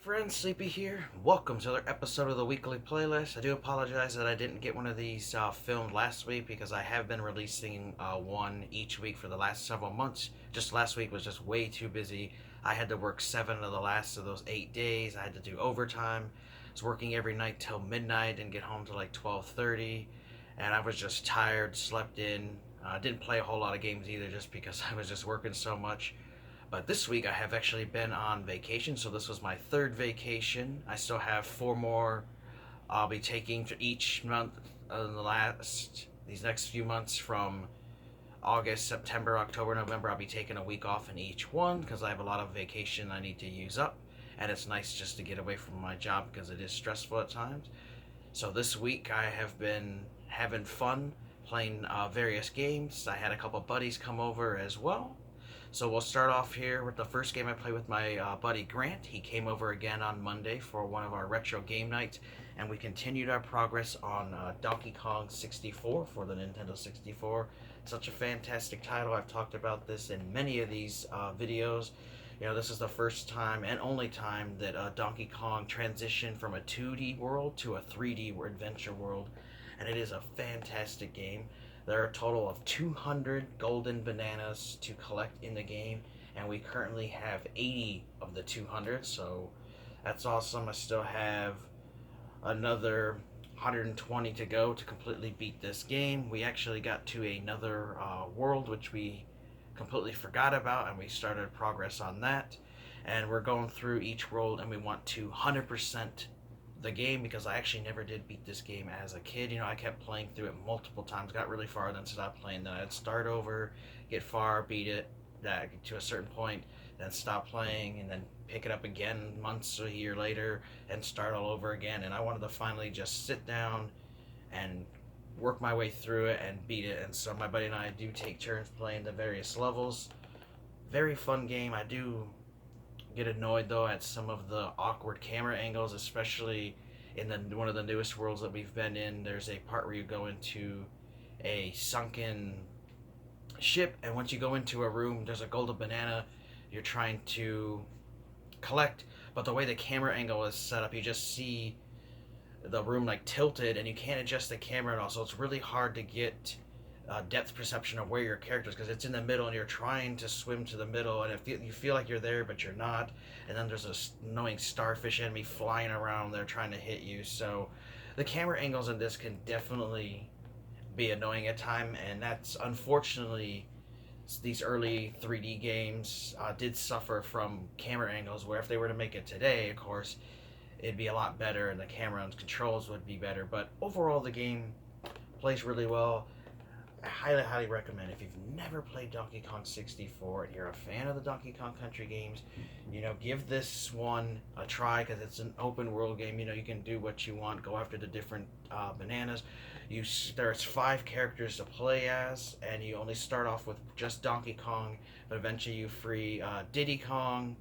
Friends, Sleepy here. Welcome to another episode of the weekly playlist. I do apologize that I didn't get one of these filmed last week because I have been releasing one each week for the last several months. Just last week was just way too busy. I had to work 7 of the last of those 8 days. I had to do overtime. I was working every night till midnight and get home to like 12:30, and I was just tired, slept in. Didn't play a whole lot of games either just because I was just working so much. But this week I have actually been on vacation, so this was my third vacation. I still have 4 more I'll be taking for each month in these next few months from August, September, October, November. I'll be taking a week off in each one because I have a lot of vacation I need to use up. And it's nice just to get away from my job because it is stressful at times. So this week I have been having fun playing various games. I had a couple buddies come over as well. So we'll start off here with the first game I played with my buddy Grant. He came over again on Monday for one of our retro game nights, and we continued our progress on Donkey Kong 64 for the Nintendo 64. Such a fantastic title. I've talked about this in many of these videos. You know, this is the first time and only time that Donkey Kong transitioned from a 2D world to a 3D adventure world, and it is a fantastic game. There are a total of 200 golden bananas to collect in the game, and we currently have 80 of the 200, so that's awesome. I still have another 120 to go to completely beat this game. We actually got to another world which we completely forgot about, and we started progress on that. And we're going through each world, and we want to 100% the game because I actually never did beat this game as a kid. You know, I kept playing through it multiple times, got really far, then stopped playing. Then I'd start over, get far, beat it to a certain point, then stop playing, and then pick it up again months or a year later and start all over again. And I wanted to finally just sit down and work my way through it and beat it. And so my buddy and I do take turns playing the various levels. Very fun game. I do get annoyed though at some of the awkward camera angles, especially in one of the newest worlds that we've been in. There's a part where you go into a sunken ship, and once you go into a room, there's a golden banana you're trying to collect, but the way the camera angle is set up, you just see the room like tilted, and you can't adjust the camera at all, so it's really hard to get depth perception of where your character is because it's in the middle and you're trying to swim to the middle, and you feel like you're there but you're not, and then there's this annoying starfish enemy flying around there trying to hit you. So the camera angles in this can definitely be annoying at time, and that's unfortunately these early 3D games did suffer from camera angles, where if they were to make it today, of course, it'd be a lot better and the camera and controls would be better. But overall the game plays really well. I highly recommend. If you've never played Donkey Kong 64 and you're a fan of the Donkey Kong Country games, you know, give this one a try because it's an open world game. You know, you can do what you want, go after the different bananas. There's 5 characters to play as, and you only start off with just Donkey Kong, but eventually you free Diddy Kong,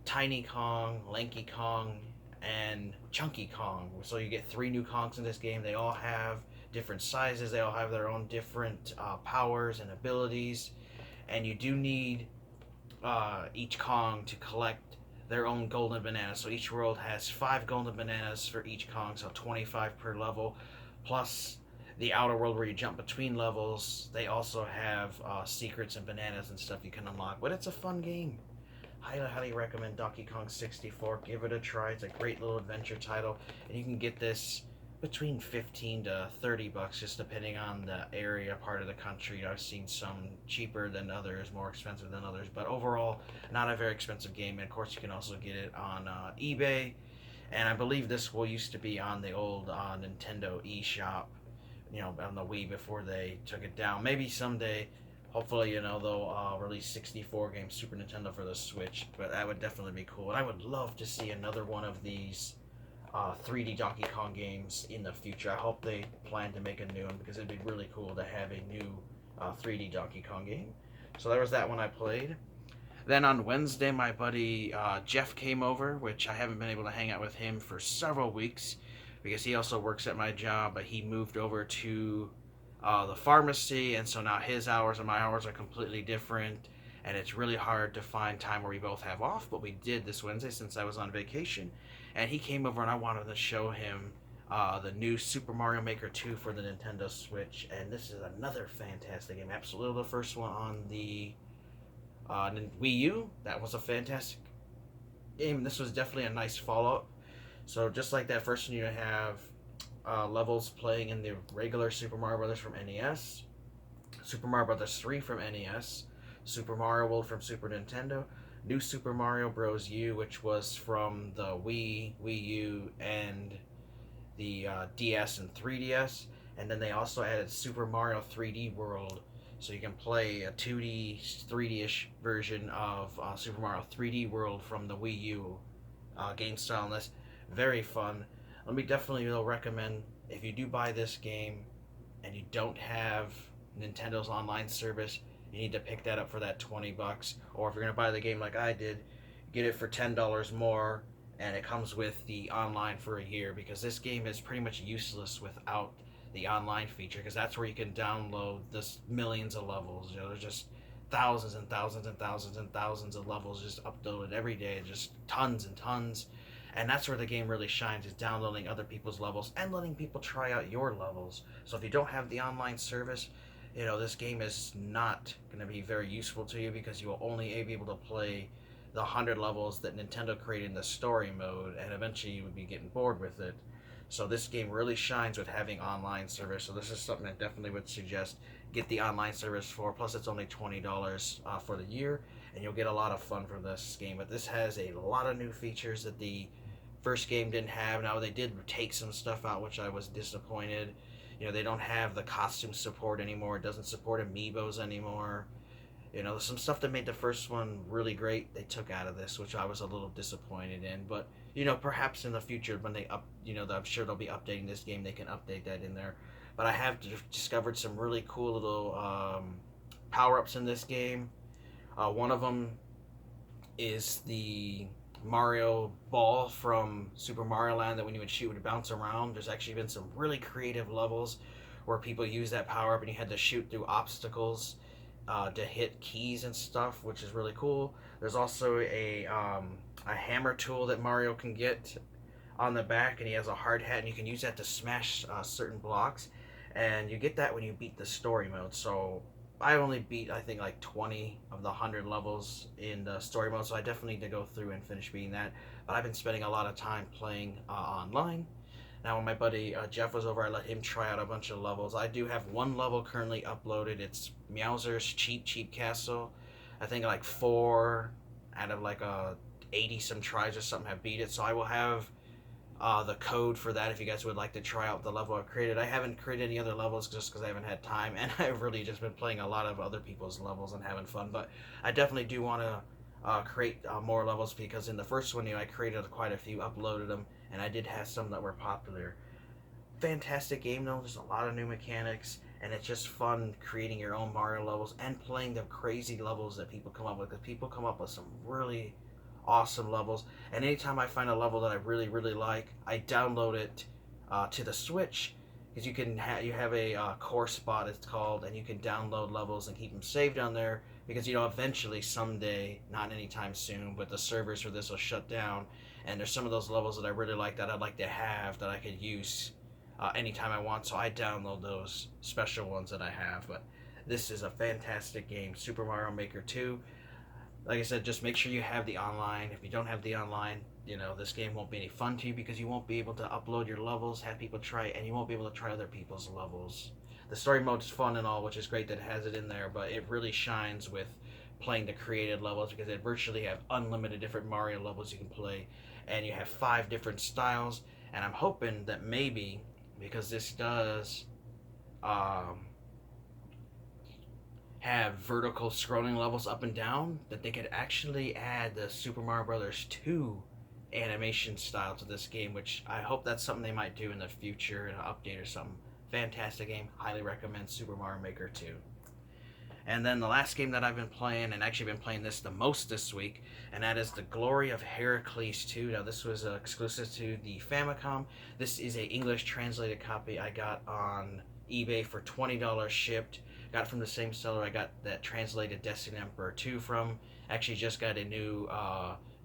Tiny Kong, Lanky Kong, and Chunky Kong. So you get 3 new Kongs in this game. They all have different sizes, they all have their own different powers and abilities, and you do need each Kong to collect their own golden bananas. So each world has 5 golden bananas for each Kong, so 25 per level, plus the outer world where you jump between levels. They also have secrets and bananas and stuff you can unlock, but it's a fun game. Highly recommend Donkey Kong 64. Give it a try. It's a great little adventure title, and you can get this between 15 to 30 bucks, just depending on the area, part of the country. I've seen some cheaper than others, more expensive than others, but overall not a very expensive game. And of course you can also get it on eBay, and I believe this used to be on the old Nintendo eShop, you know, on the Wii before they took it down. Maybe someday, hopefully, you know, they'll release 64 games Super Nintendo for the Switch, but that would definitely be cool. And I would love to see another one of these 3D Donkey Kong games in the future. I hope they plan to make a new one because it'd be really cool to have a new 3D Donkey Kong game. So there was that one I played. Then on Wednesday, my buddy Jeff came over, which I haven't been able to hang out with him for several weeks because he also works at my job, but he moved over to the pharmacy, and so now his hours and my hours are completely different. and it's really hard to find time where we both have off, but we did this Wednesday since I was on vacation, and he came over and I wanted to show him the new Super Mario Maker 2 for the Nintendo Switch, and this is another fantastic game. Absolutely the first one on the Wii U. That was a fantastic game. This was definitely a nice follow-up. So just like that first one, you have levels playing in the regular Super Mario Brothers from NES, Super Mario Brothers 3 from NES, Super Mario World from Super Nintendo, New Super Mario Bros. U, which was from the Wii, Wii U, and the DS and 3DS, and then they also added Super Mario 3D World, so you can play a 2D, 3D-ish version of Super Mario 3D World from the Wii U game style, and that's very fun. Let me definitely recommend, if you do buy this game and you don't have Nintendo's online service, you need to pick that up for that $20. Or if you're gonna buy the game like I did, get it for $10 more, and it comes with the online for a year, because this game is pretty much useless without the online feature, because that's where you can download this millions of levels. You know, there's just thousands and thousands and thousands and thousands of levels just uploaded every day, just tons and tons. And that's where the game really shines, is downloading other people's levels and letting people try out your levels. So if you don't have the online service, you know, this game is not going to be very useful to you, because you will only be able to play the 100 levels that Nintendo created in the story mode, and eventually you would be getting bored with it. So this game really shines with having online service. So this is something I definitely would suggest get the online service for. Plus, it's only $20 for the year, and you'll get a lot of fun from this game. But this has a lot of new features that the first game didn't have. Now, they did take some stuff out, which I was disappointed. You know, they don't have the costume support anymore. It doesn't support amiibos anymore. You know, some stuff that made the first one really great, they took out of this, which I was a little disappointed in. But, you know, perhaps in the future when they I'm sure they'll be updating this game, they can update that in there. But I have discovered some really cool little power-ups in this game. One of them is the Mario ball from Super Mario Land that when you would shoot would bounce around. There's actually been some really creative levels where people use that power-up and you had to shoot through obstacles to hit keys and stuff, which is really cool. There's also a hammer tool that Mario can get on the back, and he has a hard hat, and you can use that to smash certain blocks, and you get that when you beat the story mode. So I only beat, I think, like 20 of the 100 levels in the story mode, so I definitely need to go through and finish beating that. But I've been spending a lot of time playing online. Now, when my buddy Jeff was over, I let him try out a bunch of levels. I do have one level currently uploaded. It's Meowser's Cheep Castle. I think like 4 out of like 80 some tries or something have beat it. So I will have the code for that if you guys would like to try out the level I've created. I haven't created any other levels just because I haven't had time, and I've really just been playing a lot of other people's levels and having fun. But I definitely do want to create more levels, because in the first one, I created quite a few, uploaded them, and I did have some that were popular. Fantastic game though. There's a lot of new mechanics, and it's just fun creating your own Mario levels and playing the crazy levels that people come up with, because people come up with some really awesome levels. And anytime I find a level that I really like, I download it to the Switch, because you have a core spot, it's called, and you can download levels and keep them saved on there, because eventually someday, not anytime soon, but the servers for this will shut down, and there's some of those levels that I really like that I'd like to have that I could use anytime I want, so I download those special ones that I have. But this is a fantastic game, Super Mario Maker 2. Like I said, just make sure you have the online. If you don't have the online, this game won't be any fun to you, because you won't be able to upload your levels, have people try it, and you won't be able to try other people's levels. The story mode is fun and all, which is great that it has it in there, but it really shines with playing the created levels, because they virtually have unlimited different Mario levels you can play, and you have 5 different styles. And I'm hoping that maybe, because this does have vertical scrolling levels up and down, that they could actually add the Super Mario Brothers 2 animation style to this game, which I hope that's something they might do in the future, an update or something. Fantastic game. Highly recommend Super Mario Maker 2. And then the last game that I've been playing, and actually been playing this the most this week, and that is the Glory of Herakles 2. Now, this was exclusive to the Famicom. This is a English translated copy I got on eBay for $20 shipped, Got it from the same seller I got that translated Destiny Emperor 2 from. Actually, just got a new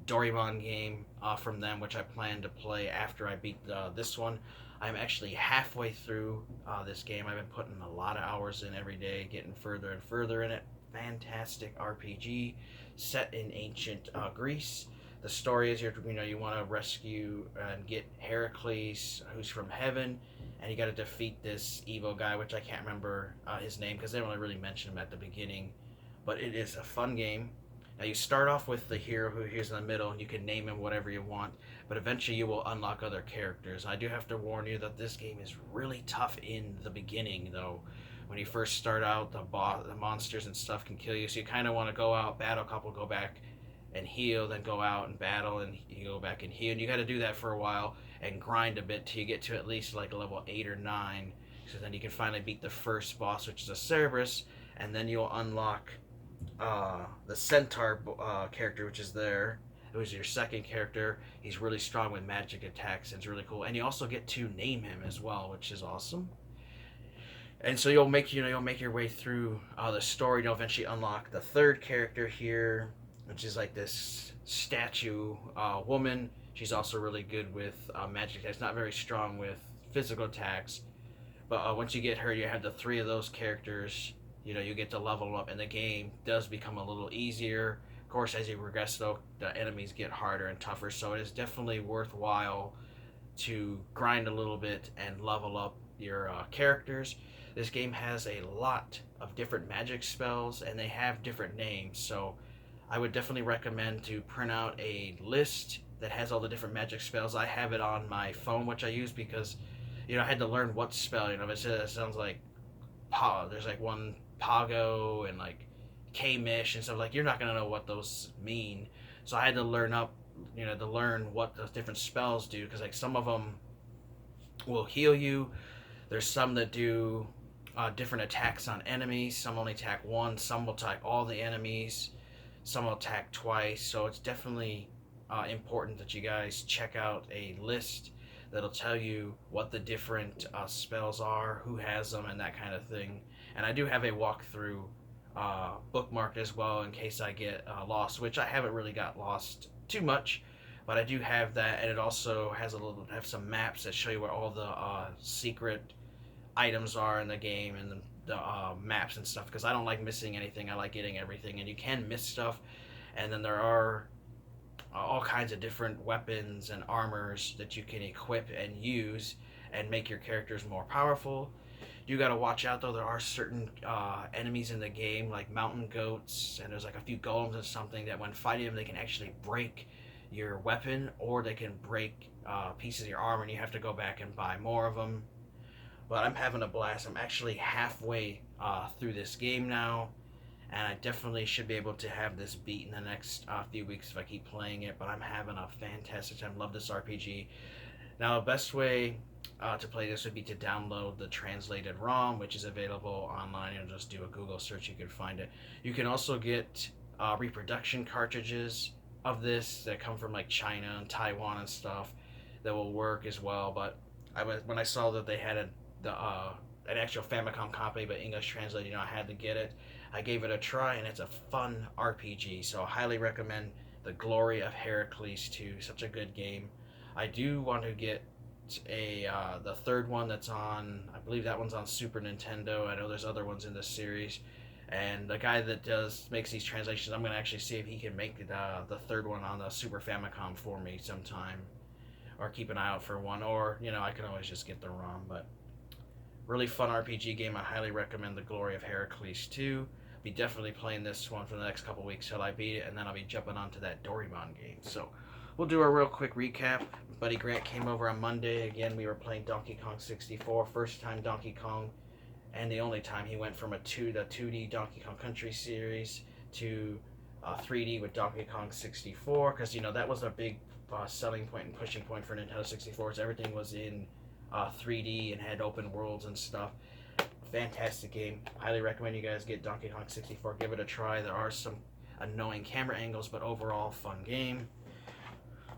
Doraemon game from them, which I plan to play after I beat this one. I'm actually halfway through this game. I've been putting a lot of hours in every day, getting further and further in it. Fantastic RPG set in ancient Greece. The story is you want to rescue and get Herakles, who's from heaven, and you got to defeat this evil guy, which I can't remember his name because they don't really mention him at the beginning. But it is a fun game. Now you start off with the hero who here's in the middle, and you can name him whatever you want. But eventually you will unlock other characters. I do have to warn you that this game is really tough in the beginning, though. When you first start out, the monsters and stuff can kill you, so you kind of want to go out, battle a couple, go back and heal, then go out and battle, and you go back and heal. And you got to do that for a while and grind a bit till you get to at least like level 8 or 9. So then you can finally beat the first boss, which is a Cerberus, and then you'll unlock the Centaur character, which is there. It was your second character. He's really strong with magic attacks, and it's really cool. And you also get to name him as well, which is awesome. And so you'll make your way through the story. You'll eventually unlock the third character here, which is like this statue woman. She's also really good with magic attacks. Not very strong with physical attacks, but once you get her, you have the three of those characters. You get to level them up, and the game does become a little easier. Of course, as you progress, though, the enemies get harder and tougher. So it is definitely worthwhile to grind a little bit and level up your characters. This game has a lot of different magic spells, and they have different names. So I would definitely recommend to print out a list that has all the different magic spells. I have it on my phone, which I use because, I had to learn what spell. If it sounds like there's like one Pago and like K-Mish and stuff, like you're not gonna know what those mean. So I had to learn what the different spells do, because like some of them will heal you. There's some that do different attacks on enemies. Some only attack one. Some will attack all the enemies. Some will attack twice. So it's definitely important that you guys check out a list that'll tell you what the different spells are, who has them, and that kind of thing. And I do have a walkthrough bookmarked as well in case I get lost, which I haven't really got lost too much, but I do have that. And it also has some maps that show you where all the secret items are in the game, and the maps and stuff, because I don't like missing anything. I like getting everything, and you can miss stuff. And then there are all kinds of different weapons and armors that you can equip and use and make your characters more powerful. You got to watch out, though. There are certain enemies in the game, like mountain goats, and there's like a few golems and something that when fighting them, they can actually break your weapon, or they can break pieces of your armor, and you have to go back and buy more of them. But I'm having a blast. I'm actually halfway through this game now, and I definitely should be able to have this beat in the next few weeks if I keep playing it. But I'm having a fantastic time. Love this RPG. Now, the best way to play this would be to download the translated ROM, which is available online. Just do a Google search, you can find it. You can also get reproduction cartridges of this that come from like China and Taiwan and stuff that will work as well. But when I saw that they had an actual Famicom copy but English translated, I had to get it. I gave it a try, and it's a fun RPG, so I highly recommend the Glory of Herakles 2. Such a good game. I do want to get the third one that's on, I believe that one's on Super Nintendo. I know there's other ones in this series, and the guy that makes these translations, I'm going to actually see if he can make the third one on the Super Famicom for me sometime, or keep an eye out for one, or I can always just get the ROM. But really fun RPG game. I highly recommend the Glory of Herakles 2. Be definitely playing this one for the next couple weeks till I beat it, and then I'll be jumping onto that Doraemon game. So we'll do a real quick recap. Buddy Grant came over on Monday. Again, we were playing Donkey Kong 64. First time Donkey Kong, and the only time he went from the 2D Donkey Kong Country series to 3D with Donkey Kong 64, because that was a big selling point and pushing point for Nintendo 64. So everything was in 3D and had open worlds and stuff. Fantastic game. Highly recommend you guys get Donkey Kong 64. Give it a try. There are some annoying camera angles, but overall fun game.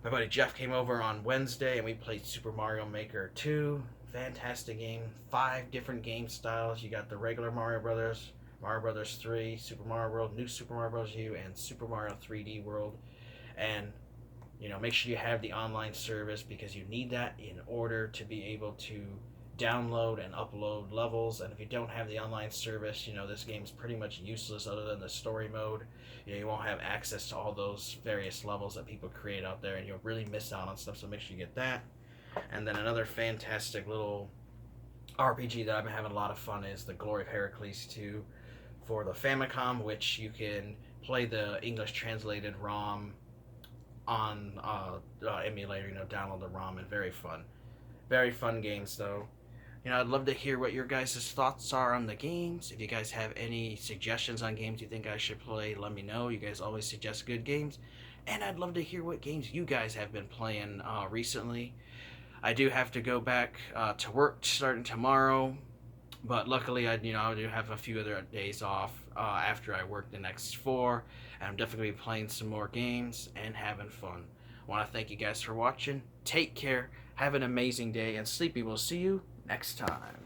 My buddy Jeff came over on Wednesday, and we played Super Mario Maker 2. Fantastic game. 5 different game styles. You got the regular Mario Brothers, Mario Brothers 3, Super Mario World, New Super Mario Bros. U, and Super Mario 3D World. And make sure you have the online service because you need that in order to be able to download and upload levels. And if you don't have the online service, this game's pretty much useless other than the story mode. You won't have access to all those various levels that people create out there, and you'll really miss out on stuff. So make sure you get that. And then another fantastic little RPG that I've been having a lot of fun is the Glory of Herakles 2 for the Famicom, which you can play the English translated ROM on emulator, download the ROM, and very fun games though. I'd love to hear what your guys' thoughts are on the games. If you guys have any suggestions on games you think I should play, let me know. You guys always suggest good games, and I'd love to hear what games you guys have been playing recently. I do have to go back to work starting tomorrow, but luckily I do have a few other days off after I work the next 4, and I'm definitely gonna be playing some more games and having fun. I want to thank you guys for watching. Take care, have an amazing day, and Sleepy will see you next time.